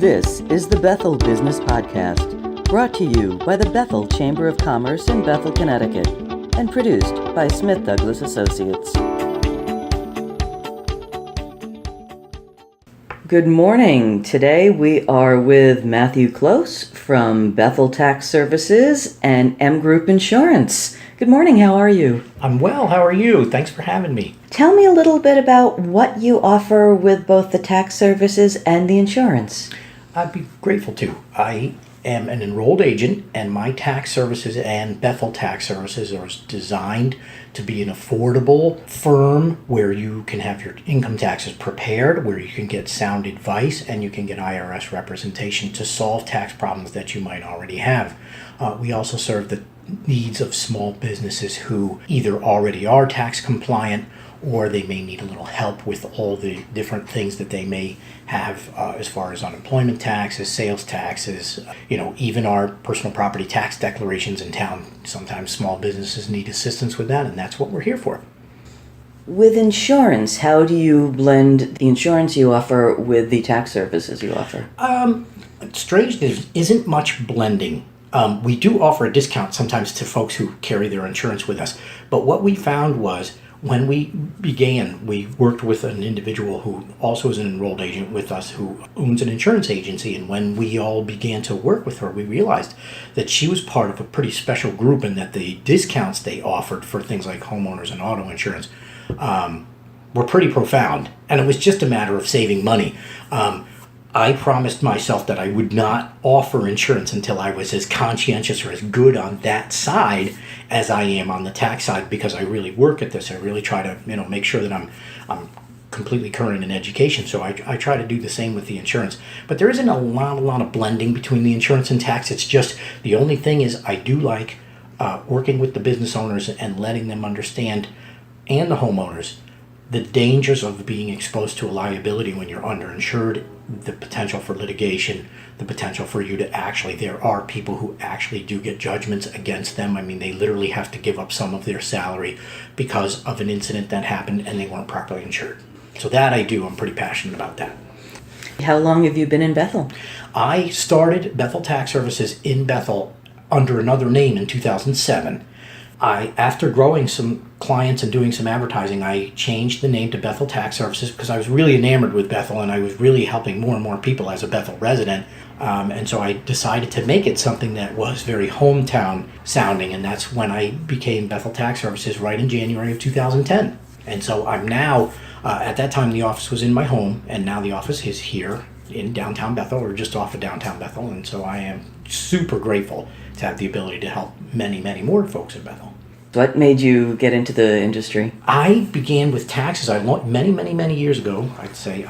This is the Bethel Business Podcast, brought to you by the Bethel Chamber of Commerce in Bethel, Connecticut, and produced by Smith Douglas Associates. Good morning. Today we are with Matthew Close from Bethel Tax Services and M Group Insurance. Good morning. How are you? I'm well. How are you? Thanks for having me. Tell me a little bit about what you offer with both the tax services and the insurance. I'd be grateful to. I am an enrolled agent, and my tax services and Bethel Tax Services are designed to be an affordable firm where you can have your income taxes prepared, where you can get sound advice, and you can get IRS representation to solve tax problems that you might already have. We also serve the needs of small businesses who either already are tax compliant or they may need a little help with all the different things that they may have as far as unemployment taxes, sales taxes, even our personal property tax declarations in town. Sometimes small businesses need assistance with that, and that's what we're here for. With insurance, how do you blend the insurance you offer with the tax services you offer? Strange, there isn't much blending. We do offer a discount sometimes to folks who carry their insurance with us, but what we found was when we began, we worked with an individual who also is an enrolled agent with us who owns an insurance agency. And when we all began to work with her, we realized that she was part of a pretty special group and that the discounts they offered for things like homeowners and auto insurance were pretty profound. And it was just a matter of saving money. I promised myself that I would not offer insurance until I was as conscientious or as good on that side as I am on the tax side, because I really work at this. I really try to, make sure that I'm completely current in education. So I try to do the same with the insurance. But there isn't a lot of blending between the insurance and tax. It's just the only thing is I do like working with the business owners and letting them understand, and the homeowners, the dangers of being exposed to a liability when you're underinsured, the potential for litigation, the potential for you to there are people who actually do get judgments against them. I mean, they literally have to give up some of their salary because of an incident that happened and they weren't properly insured. So that I do. I'm pretty passionate about that. How long have you been in Bethel? I started Bethel Tax Services in Bethel under another name in 2007. After growing some clients and doing some advertising, I changed the name to Bethel Tax Services because I was really enamored with Bethel and I was really helping more and more people as a Bethel resident. And so I decided to make it something that was very hometown sounding, and that's when I became Bethel Tax Services right in January of 2010. And so I'm now, at that time the office was in my home, and now the office is here in downtown Bethel, or just off of downtown Bethel. And so I am super grateful to have the ability to help many, many more folks in Bethel. What made you get into the industry? I began with taxes. Many years ago, I'd say.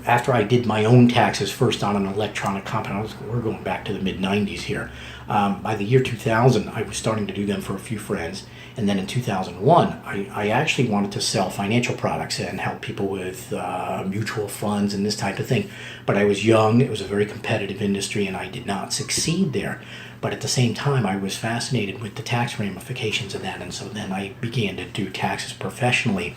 After I did my own taxes first on an electronic compound, we're going back to the mid '90s here. By the year 2000, I was starting to do them for a few friends, and then in 2001, I actually wanted to sell financial products and help people with mutual funds and this type of thing. But I was young. It was a very competitive industry, and I did not succeed there. But at the same time, I was fascinated with the tax ramifications of that, and so then I began to do taxes professionally,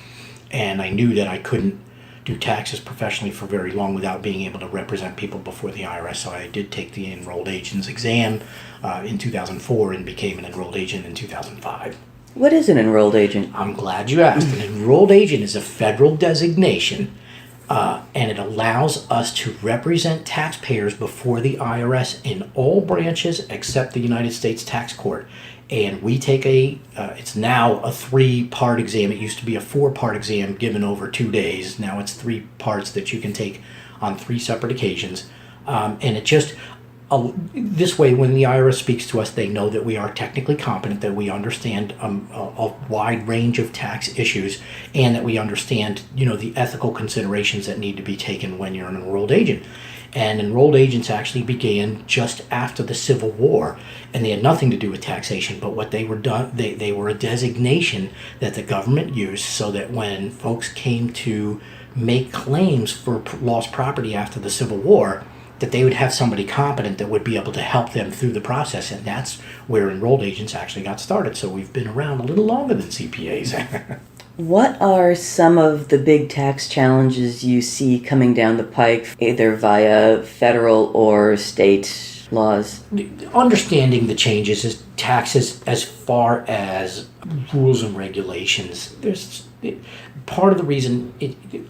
and I knew that I couldn't do taxes professionally for very long without being able to represent people before the IRS, so I did take the enrolled agent's exam in 2004 and became an enrolled agent in 2005. What is an enrolled agent? I'm glad you asked. An enrolled agent is a federal designation, and it allows us to represent taxpayers before the IRS in all branches except the United States Tax Court. And we take it's now a 3-part exam. It used to be a 4-part exam given over 2 days. Now it's 3 parts that you can take on 3 separate occasions. And it just, this way, when the IRS speaks to us, they know that we are technically competent, that we understand a wide range of tax issues, and that we understand, the ethical considerations that need to be taken when you're an enrolled agent. And enrolled agents actually began just after the Civil War, and they had nothing to do with taxation, but what they were they were a designation that the government used so that when folks came to make claims for lost property after the Civil War, that they would have somebody competent that would be able to help them through the process, and that's where enrolled agents actually got started. So we've been around a little longer than CPAs. What are some of the big tax challenges you see coming down the pike, either via federal or state laws? Understanding the changes is taxes as far as rules and regulations. There's part of the reason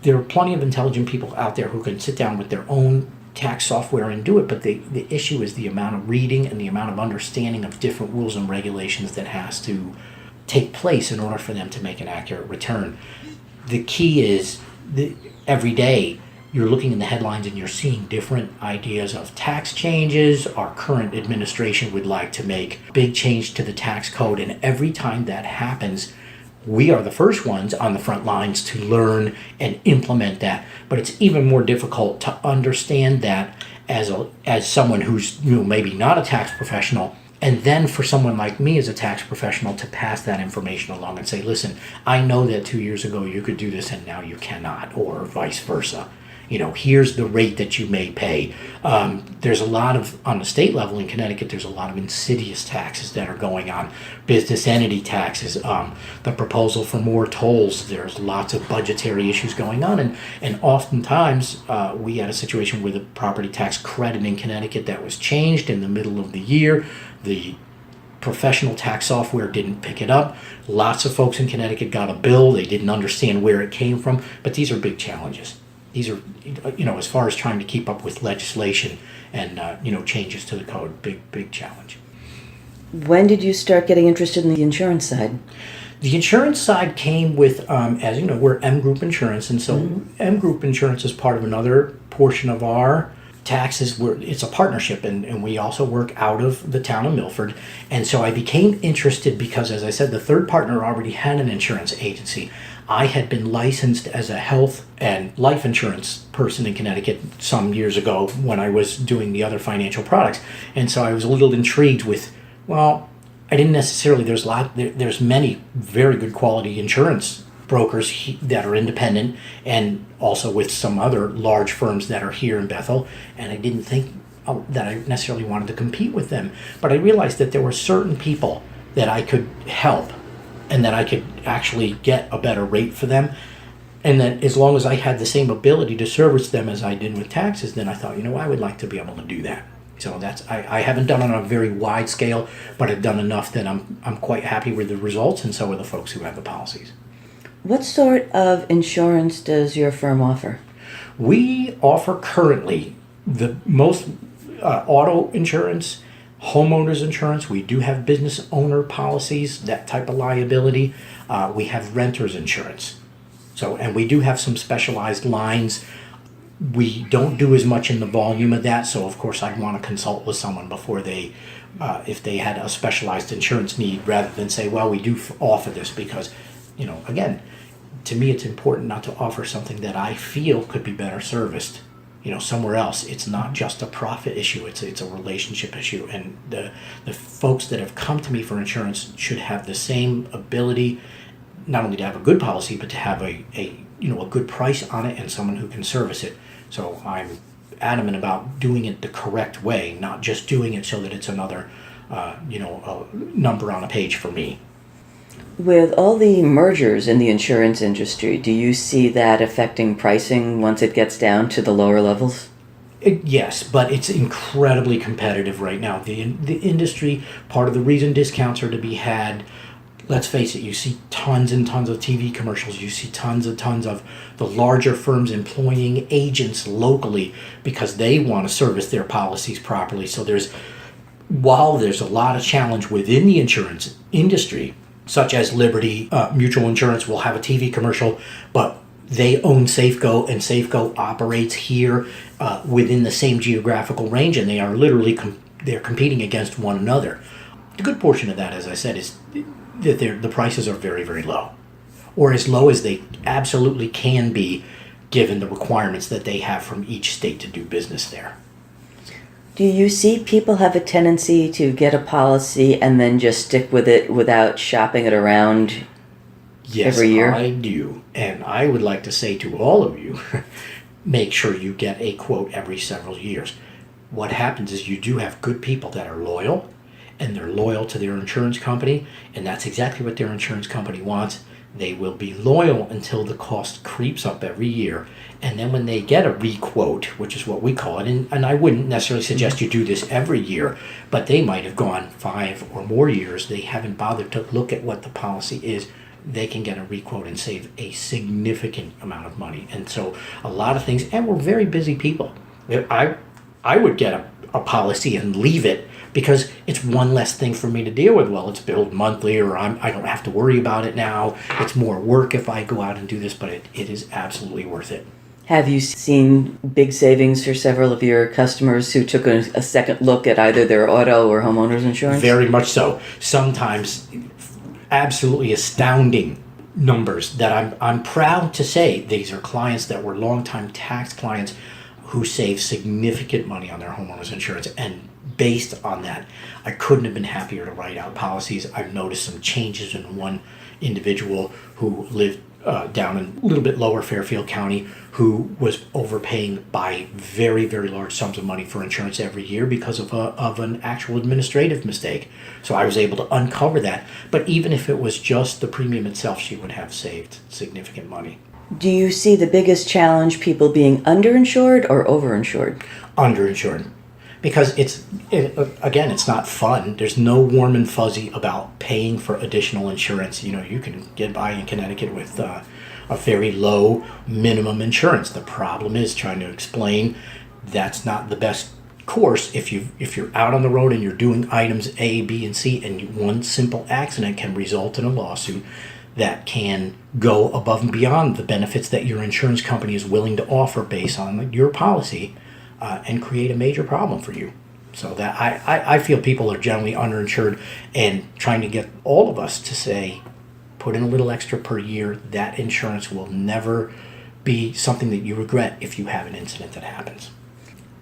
there are plenty of intelligent people out there who can sit down with their own tax software and do it, but the issue is the amount of reading and the amount of understanding of different rules and regulations that has to take place in order for them to make an accurate return. The key is every day you're looking in the headlines and you're seeing different ideas of tax changes. Our current administration would like to make big change to the tax code, and every time that happens, we are the first ones on the front lines to learn and implement that. But it's even more difficult to understand that as someone who's maybe not a tax professional, and then for someone like me as a tax professional to pass that information along and say, listen, I know that 2 years ago you could do this and now you cannot, or vice versa. Here's the rate that you may pay. There's a lot of, on the state level in Connecticut, there's a lot of insidious taxes that are going on. Business entity taxes, the proposal for more tolls, there's lots of budgetary issues going on. And oftentimes we had a situation where the property tax credit in Connecticut that was changed in the middle of the year. The professional tax software didn't pick it up. Lots of folks in Connecticut got a bill. They didn't understand where it came from. But these are big challenges. These are, as far as trying to keep up with legislation and, changes to the code, big challenge. When did you start getting interested in the insurance side? The insurance side came with, as you know, we're M Group Insurance. And so M Group Insurance is part of another portion of our taxes. It's a partnership, and we also work out of the town of Milford. And so I became interested because, as I said, the third partner already had an insurance agency. I had been licensed as a health and life insurance person in Connecticut some years ago when I was doing the other financial products. And so I was a little intrigued with, well, I didn't necessarily, there's many very good quality insurance brokers that are independent, and also with some other large firms that are here in Bethel. And I didn't think that I necessarily wanted to compete with them. But I realized that there were certain people that I could help and that I could actually get a better rate for them. And that as long as I had the same ability to service them as I did with taxes, then I thought, I would like to be able to do that. So I haven't done it on a very wide scale, but I've done enough that I'm quite happy with the results, and so are the folks who have the policies. What sort of insurance does your firm offer? We offer currently the most auto insurance, homeowners insurance. We do have business owner policies, that type of liability. We have renters insurance. And we do have some specialized lines. We don't do as much in the volume of that, so of course I'd want to consult with someone before they, if they had a specialized insurance need, rather than say, well, we do offer this, because, again, to me it's important not to offer something that I feel could be better serviced somewhere else. It's not just a profit issue, it's a relationship issue. And the folks that have come to me for insurance should have the same ability, not only to have a good policy, but to have a good price on it and someone who can service it. So I'm adamant about doing it the correct way, not just doing it so that it's another a number on a page for me. With all the mergers in the insurance industry, do you see that affecting pricing once it gets down to the lower levels? Yes, but it's incredibly competitive right now. The industry, part of the reason discounts are to be had, let's face it, you see tons and tons of TV commercials. You see tons and tons of the larger firms employing agents locally because they want to service their policies properly. So while there's a lot of challenge within the insurance industry, such as Liberty Mutual Insurance will have a TV commercial, but they own Safeco, and Safeco operates here within the same geographical range, and they are literally they're competing against one another. The good portion of that, as I said, is that the prices are very, very low, or as low as they absolutely can be given the requirements that they have from each state to do business there. Do you see people have a tendency to get a policy and then just stick with it without shopping it around every year? Yes, I do. And I would like to say to all of you, make sure you get a quote every several years. What happens is you do have good people that are loyal, and they're loyal to their insurance company, and that's exactly what their insurance company wants. They will be loyal until the cost creeps up every year. And then when they get a requote, which is what we call it, and I wouldn't necessarily suggest you do this every year, but they might have gone 5 or more years. They haven't bothered to look at what the policy is. They can get a requote and save a significant amount of money. And so a lot of things, and we're very busy people. I would get a policy and leave it because it's one less thing for me to deal with. Well, it's billed monthly, or I don't have to worry about it now. It's more work if I go out and do this, but it is absolutely worth it. Have you seen big savings for several of your customers who took a second look at either their auto or homeowners insurance? Very much so. Sometimes absolutely astounding numbers that I'm proud to say these are clients that were longtime tax clients who saved significant money on their homeowners insurance. And based on that, I couldn't have been happier to write out policies. I've noticed some changes in one individual who lived down in a little bit lower Fairfield County, who was overpaying by very, very large sums of money for insurance every year because of an actual administrative mistake. So I was able to uncover that. But even if it was just the premium itself, she would have saved significant money. Do you see the biggest challenge people being underinsured or overinsured? Underinsured. Because again, it's not fun. There's no warm and fuzzy about paying for additional insurance. You can get by in Connecticut with a very low minimum insurance. The problem is trying to explain that's not the best course if you're out on the road and you're doing items A, B, and C, and one simple accident can result in a lawsuit that can go above and beyond the benefits that your insurance company is willing to offer based on your policy. And create a major problem for you. So that I feel people are generally underinsured, and trying to get all of us to say, put in a little extra per year. That insurance will never be something that you regret if you have an incident that happens.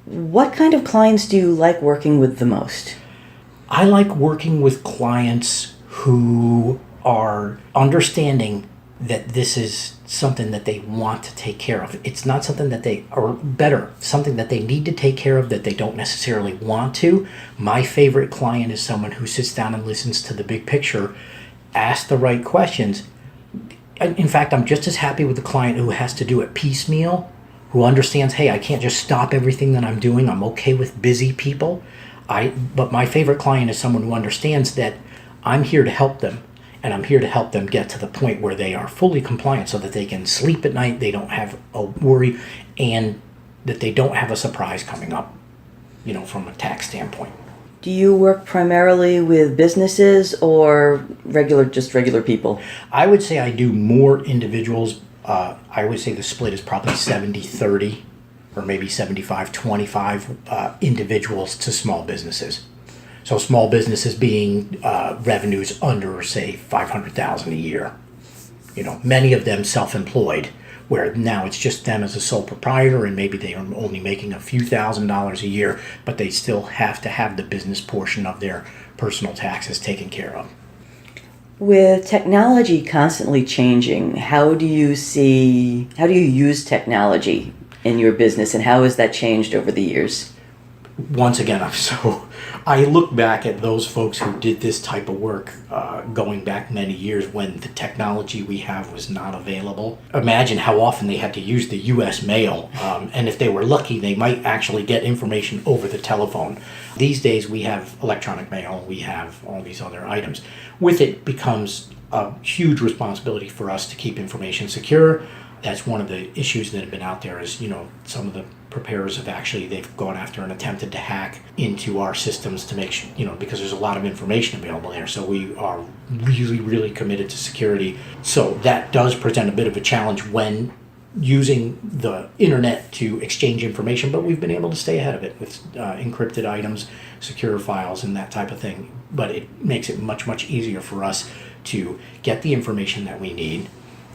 What kind of clients do you like working with the most? I like working with clients who are understanding that this is something that they want to take care of. It's not something that something that they need to take care of that they don't necessarily want to. My favorite client is someone who sits down and listens to the big picture, asks the right questions. In fact, I'm just as happy with the client who has to do it piecemeal, who understands, hey, I can't just stop everything that I'm doing. I'm okay with busy people. But my favorite client is someone who understands that I'm here to help them. And I'm here to help them get to the point where they are fully compliant so that they can sleep at night, they don't have a worry, and that they don't have a surprise coming up, from a tax standpoint. Do you work primarily with businesses or regular people? I would say I do more individuals. I would say the split is probably 70-30 or maybe 75-25 individuals to small businesses. So small businesses being revenues under, say, $500,000 a year. Many of them self-employed, where now it's just them as a sole proprietor, and maybe they are only making a few $1,000s a year, but they still have to have the business portion of their personal taxes taken care of. With technology constantly changing, how do you use technology in your business, and how has that changed over the years? Once again, I look back at those folks who did this type of work going back many years when the technology we have was not available. Imagine how often they had to use the U.S. mail, and if they were lucky, they might actually get information over the telephone. These days, we have electronic mail, we have all these other items. With it becomes a huge responsibility for us to keep information secure. That's one of the issues that have been out there is, some of the preparers they've gone after and attempted to hack into our systems to make sure, because there's a lot of information available there. So we are really, really committed to security. So that does present a bit of a challenge when using the internet to exchange information, but we've been able to stay ahead of it with encrypted items, secure files, and that type of thing. But it makes it much, much easier for us to get the information that we need.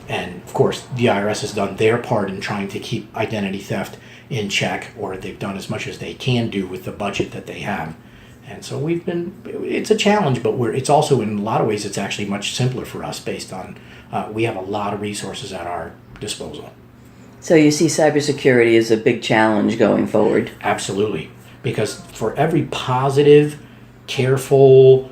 And of course, the IRS has done their part in trying to keep identity theft in check, or they've done as much as they can do with the budget that they have. And so it's a challenge, but it's also, in a lot of ways, it's actually much simpler for us based on, we have a lot of resources at our disposal. So you see cybersecurity as a big challenge going forward? Absolutely. Because for every positive, careful,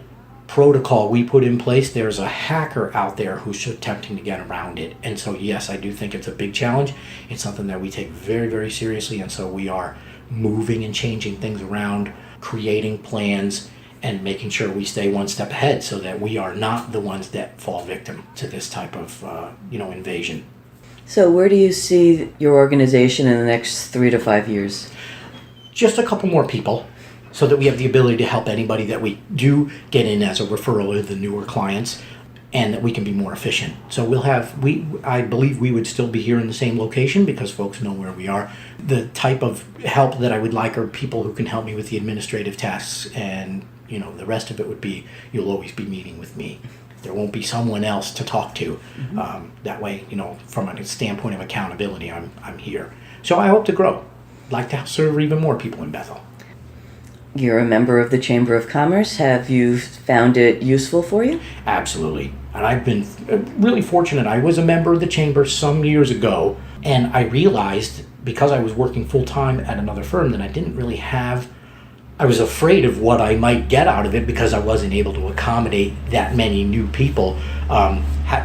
protocol we put in place, there's a hacker out there who's attempting to get around it. And so, yes, I do think it's a big challenge. It's something that we take very, very seriously. And so we are moving and changing things around, creating plans, and making sure we stay one step ahead so that we are not the ones that fall victim to this type of, invasion. So where do you see your organization in the next 3 to 5 years? Just a couple more people so that we have the ability to help anybody that we do get in as a referral of the newer clients, and that we can be more efficient. So I believe we would still be here in the same location because folks know where we are. The type of help that I would like are people who can help me with the administrative tasks, and the rest of it would be, you'll always be meeting with me. There won't be someone else to talk to. That way, from a standpoint of accountability, I'm here. So I hope to grow. Like to serve even more people in Bethel. You're a member of the Chamber of Commerce. Have you found it useful for you? Absolutely. And I've been really fortunate. I was a member of the Chamber some years ago, and I realized, because I was working full-time at another firm, that I didn't really I was afraid of what I might get out of it because I wasn't able to accommodate that many new people,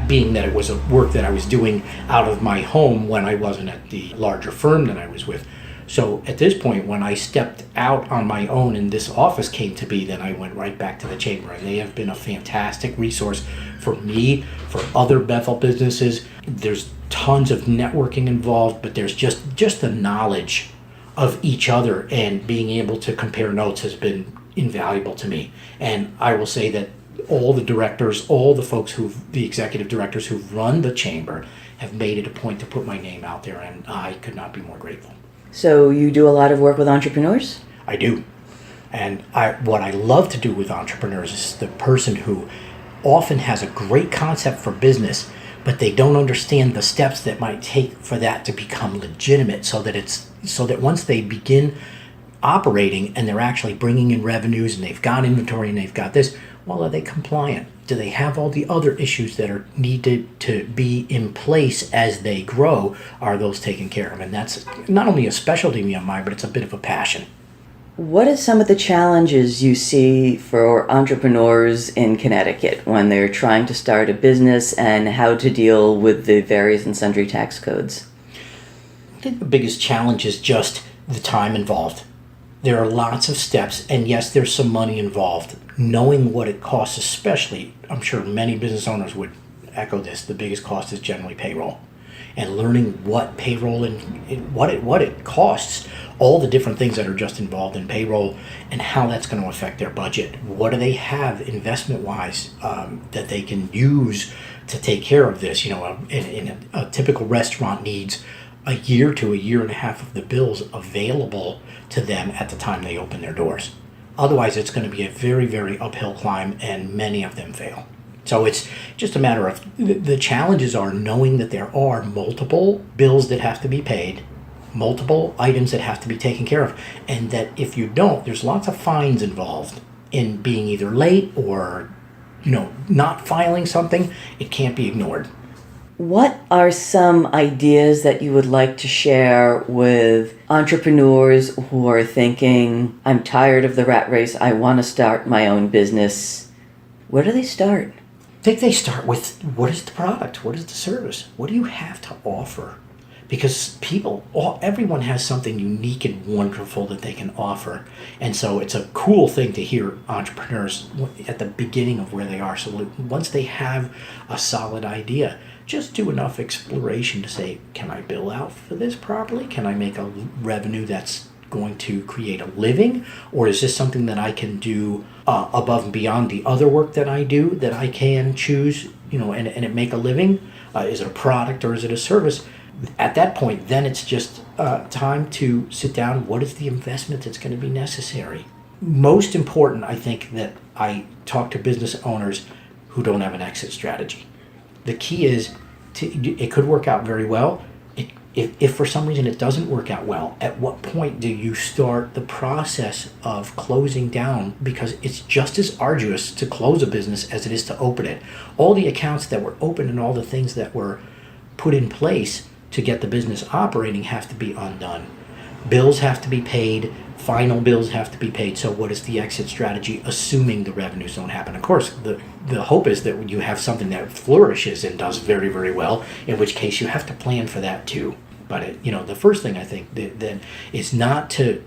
being that it was a work that I was doing out of my home when I wasn't at the larger firm that I was with. So at this point, when I stepped out on my own and this office came to be, then I went right back to the Chamber. And they have been a fantastic resource for me, for other Bethel businesses. There's tons of networking involved, but there's just the knowledge of each other, and being able to compare notes has been invaluable to me. And I will say that all the directors, all the executive directors who've run the Chamber have made it a point to put my name out there, and I could not be more grateful. So you do a lot of work with entrepreneurs? I do. And what I love to do with entrepreneurs is the person who often has a great concept for business, but they don't understand the steps that might take for that to become legitimate, so that once they begin operating and they're actually bringing in revenues and they've got inventory and they've got this, well, are they compliant? Do they have all the other issues that are needed to be in place as they grow? Are those taken care of? And that's not only a specialty of mine, but it's a bit of a passion. What are some of the challenges you see for entrepreneurs in Connecticut when they're trying to start a business, and how to deal with the various and sundry tax codes? I think the biggest challenge is just the time involved. There are lots of steps, and yes, there's some money involved. Knowing what it costs, especially, I'm sure many business owners would echo this, the biggest cost is generally payroll. And learning what payroll and what it costs, all the different things that are just involved in payroll, and how that's going to affect their budget. What do they have investment-wise that they can use to take care of this? A typical restaurant needs a year to a year and a half of the bills available to them at the time they open their doors. Otherwise, it's going to be a very, very uphill climb, and many of them fail. So it's just a matter of, the challenges are knowing that there are multiple bills that have to be paid, multiple items that have to be taken care of, and that if you don't, there's lots of fines involved in being either late or, not filing something. It can't be ignored. What are some ideas that you would like to share with entrepreneurs who are thinking, I'm tired of the rat race, I want to start my own business? Where do they start? I think they start with, what is the product? What is the service? What do you have to offer? Because everyone has something unique and wonderful that they can offer. And so it's a cool thing to hear entrepreneurs at the beginning of where they are. So once they have a solid idea, just do enough exploration to say, can I bill out for this properly? Can I make a revenue that's going to create a living? Or is this something that I can do above and beyond the other work that I do, that I can choose, and it make a living? Is it a product or is it a service? At that point, then it's just time to sit down. What is the investment that's going to be necessary? Most important, I think, that I talk to business owners who don't have an exit strategy. The key is, it could work out very well. If for some reason it doesn't work out well, at what point do you start the process of closing down? Because it's just as arduous to close a business as it is to open it. All the accounts that were open and all the things that were put in place to get the business operating have to be undone. bills have to be paid, final bills have to be paid. So what is the exit strategy, assuming the revenues don't happen? Of course, the hope is that you have something that flourishes and does very, very well, in which case you have to plan for that too. But the first thing I think that is not to,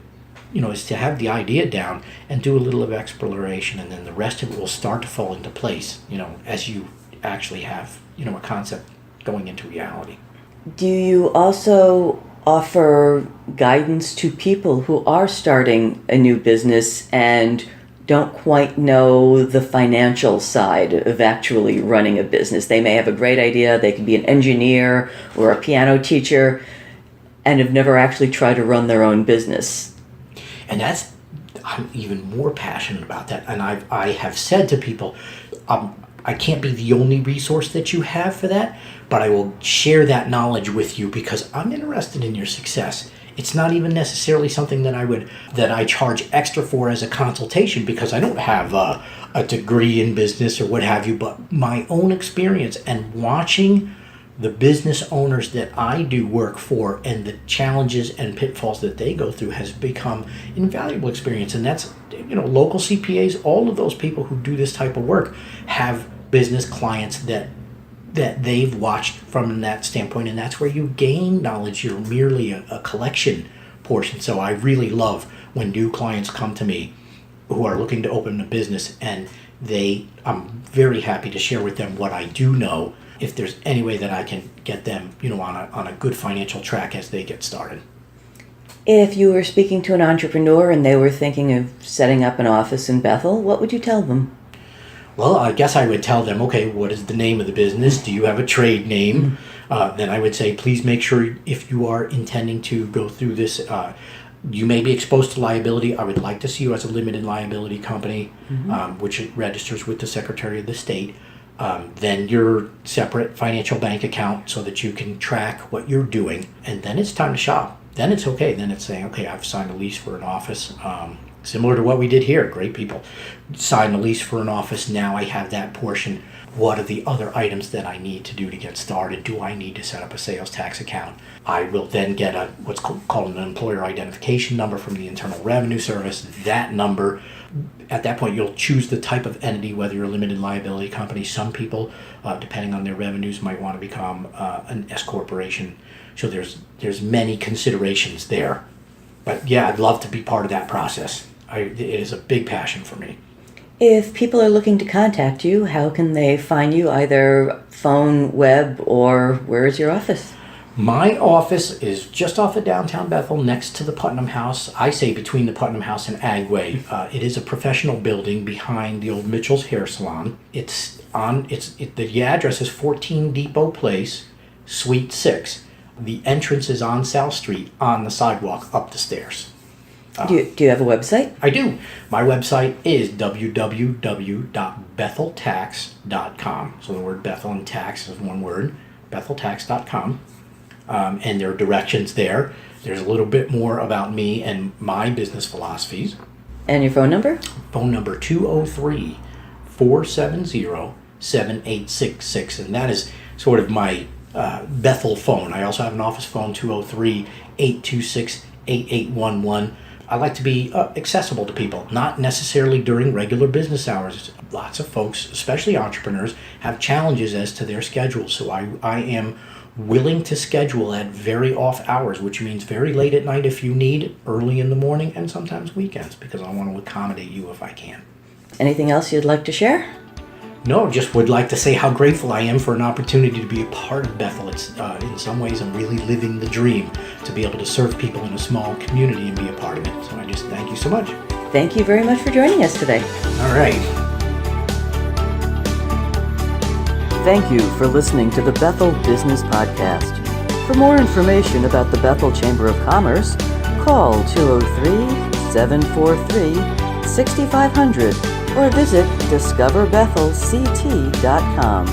is to have the idea down and do a little of exploration, and then the rest of it will start to fall into place, as you actually have, a concept going into reality. Do you also offer guidance to people who are starting a new business and don't quite know the financial side of actually running a business? They may have a great idea, they could be an engineer or a piano teacher, and have never actually tried to run their own business. And I'm even more passionate about that. And I have said to people, I can't be the only resource that you have for that, but I will share that knowledge with you because I'm interested in your success. It's not even necessarily something that I charge extra for as a consultation, because I don't have a degree in business or what have you, but my own experience and watching the business owners that I do work for and the challenges and pitfalls that they go through has become invaluable experience. And that's, local CPAs, all of those people who do this type of work have business clients that they've watched from that standpoint, and that's where you gain knowledge. You're merely a collection portion. So I really love when new clients come to me who are looking to open a business, and I'm very happy to share with them what I do know, if there's any way that I can get them, on a good financial track as they get started. If you were speaking to an entrepreneur and they were thinking of setting up an office in Bethel, what would you tell them? Well, I guess I would tell them, okay, what is the name of the business? Do you have a trade name? Then I would say, please make sure, if you are intending to go through this, you may be exposed to liability. I would like to see you as a limited liability company, which registers with the Secretary of the State. Then your separate financial bank account so that you can track what you're doing. And then it's time to shop. Then it's okay. Then it's saying, okay, I've signed a lease for an office. Similar to what we did here. Great people. Sign a lease for an office. Now I have that portion. What are the other items that I need to do to get started? Do I need to set up a sales tax account? I will then get what's called an employer identification number from the Internal Revenue Service. That number, at that point, you'll choose the type of entity, whether you're a limited liability company. Some people, depending on their revenues, might want to become an S corporation. So there's many considerations there. But yeah, I'd love to be part of that process. It is a big passion for me. If people are looking to contact you, how can they find you? Either phone, web, or where is your office? My office is just off of downtown Bethel, next to the Putnam House. I say between the Putnam House and Agway. It is a professional building behind the old Mitchell's Hair Salon. The address is 14 Depot Place, Suite 6. The entrance is on South Street, on the sidewalk up the stairs. Do you have a website? I do. My website is www.betheltax.com. So the word Bethel and tax is one word, betheltax.com. And there are directions there. There's a little bit more about me and my business philosophies. And your phone number? Phone number 203-470-7866. And that is sort of my Bethel phone. I also have an office phone, 203-826-8811. I like to be accessible to people, not necessarily during regular business hours. Lots of folks, especially entrepreneurs, have challenges as to their schedule. So I am willing to schedule at very off hours, which means very late at night if you need, early in the morning, and sometimes weekends, because I want to accommodate you if I can. Anything else you'd like to share? No, just would like to say how grateful I am for an opportunity to be a part of Bethel. It's in some ways I'm really living the dream to be able to serve people in a small community and be a part of it. So I just thank you so much. Thank you very much for joining us today. All right. Thank you for listening to the Bethel Business Podcast. For more information about the Bethel Chamber of Commerce, call 203-743-6500 or visit discoverbethelct.com.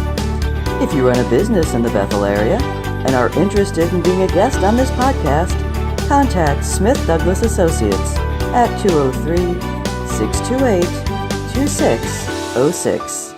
If you run a business in the Bethel area and are interested in being a guest on this podcast, contact Smith Douglas Associates at 203-628-2606.